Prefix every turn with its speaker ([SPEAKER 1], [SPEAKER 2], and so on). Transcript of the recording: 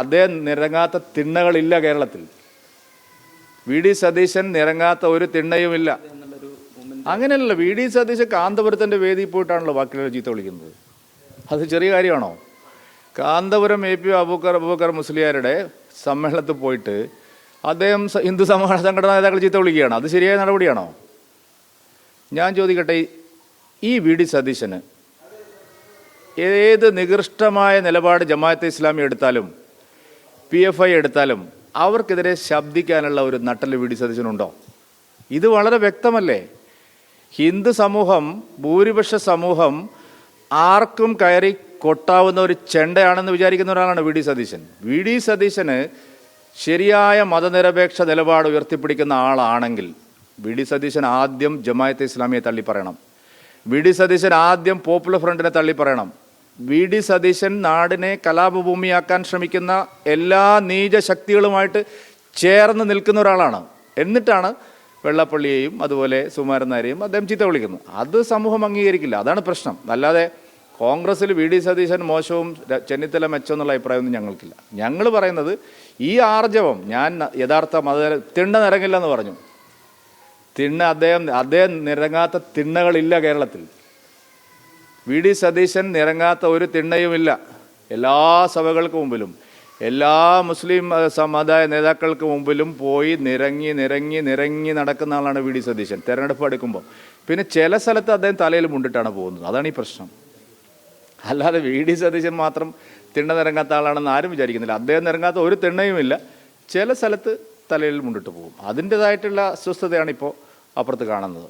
[SPEAKER 1] അദ്ദേഹം നിരങ്ങാത്ത തിണ്ണകളില്ല കേരളത്തിൽ. V D Satheesan നിരങ്ങാത്ത ഒരു തിണ്ണയുമില്ല. അങ്ങനെയല്ല, വി ഡി സതീശൻ കാന്തപുരത്തിൻ്റെ വേദിയിൽ പോയിട്ടാണല്ലോ ബാക്കിയുള്ള ചീത്ത വിളിക്കുന്നത്. അത് ചെറിയ കാര്യമാണോ? കാന്തപുരം AP അബൂബക്കർ മുസ്ലിയാരുടെ സമ്മേളനത്തിൽ പോയിട്ട് അദ്ദേഹം ഹിന്ദു സംഘടനാ നേതാക്കൾ ചീത്ത വിളിക്കുകയാണ്. അത് ശരിയായ നടപടിയാണോ? ഞാൻ ചോദിക്കട്ടെ, ഈ വി ഡി സതീശന് ഏത് നികൃഷ്ടമായ നിലപാട് ജമാഅത്തെ ഇസ്ലാമി എടുത്താലും PFI എടുത്താലും അവർക്കെതിരെ ശബ്ദിക്കാനുള്ള ഒരു നട്ടൽ വി ഡി സതീശനുണ്ടോ? ഇത് വളരെ വ്യക്തമല്ലേ? ഹിന്ദു സമൂഹം, ഭൂരിപക്ഷ സമൂഹം ആർക്കും കയറി കൊട്ടാവുന്ന ഒരു ചെണ്ടയാണെന്ന് വിചാരിക്കുന്ന ഒരാളാണ് V D Satheesan. V D സതീശന് ശരിയായ മതനിരപേക്ഷ നിലപാട് ഉയർത്തിപ്പിടിക്കുന്ന ആളാണെങ്കിൽ വി ഡി സതീശൻ ആദ്യം ജമാഅത്തെ ഇസ്ലാമിയെ തള്ളിപ്പറയണം. വി ഡി സതീശൻ ആദ്യം പോപ്പുലർ ഫ്രണ്ടിനെ തള്ളിപ്പറയണം. വി ഡി സതീശൻ നാടിനെ കലാപഭൂമിയാക്കാൻ ശ്രമിക്കുന്ന എല്ലാ നീച ശക്തികളുമായിട്ട് ചേർന്ന് നിൽക്കുന്ന ഒരാളാണ്. എന്നിട്ടാണ് വെള്ളാപ്പള്ളിയെയും അതുപോലെ സുകുമാരൻ നായരെയും അദ്ദേഹം ചീത്ത വിളിക്കുന്നു. അത് സമൂഹം അംഗീകരിക്കില്ല. അതാണ് പ്രശ്നം. അല്ലാതെ കോൺഗ്രസ്സിൽ വി ഡി സതീശൻ മോശവും ചെന്നിത്തല മെച്ചം എന്നുള്ള അഭിപ്രായമൊന്നും ഞങ്ങൾക്കില്ല. ഞങ്ങൾ പറയുന്നത് ഈ ആർജവം, ഞാൻ യഥാർത്ഥ തിണ്ണ നിറങ്ങില്ലെന്ന് പറഞ്ഞു. അദ്ദേഹം നിരങ്ങാത്ത തിണ്ണകളില്ല കേരളത്തിൽ. വി ഡി സതീശൻ നിരങ്ങാത്ത ഒരു തിണ്ണയുമില്ല. എല്ലാ സഭകൾക്ക് മുമ്പിലും എല്ലാ മുസ്ലിം സമുദായ നേതാക്കൾക്ക് മുമ്പിലും പോയി നിരങ്ങി നടക്കുന്ന ആളാണ് വി ഡി സതീശൻ. തെരഞ്ഞെടുപ്പ് എടുക്കുമ്പോൾ പിന്നെ ചില സ്ഥലത്ത് അദ്ദേഹം തലയിൽ മുണ്ടിട്ടാണ് പോകുന്നത്. അതാണ് ഈ പ്രശ്നം. അല്ലാതെ വി ഡി സതീശൻ മാത്രം തിണ്ണ നിരങ്ങാത്ത ആളാണെന്ന് ആരും വിചാരിക്കുന്നില്ല. അദ്ദേഹം നിരങ്ങാത്ത ഒരു തിണ്ണയുമില്ല. ചില സ്ഥലത്ത് തലയിൽ മുണ്ടിട്ട് പോകും. അതിൻ്റെതായിട്ടുള്ള അസ്വസ്ഥതയാണ് ഇപ്പോൾ അപ്പുറത്ത് കാണുന്നത്.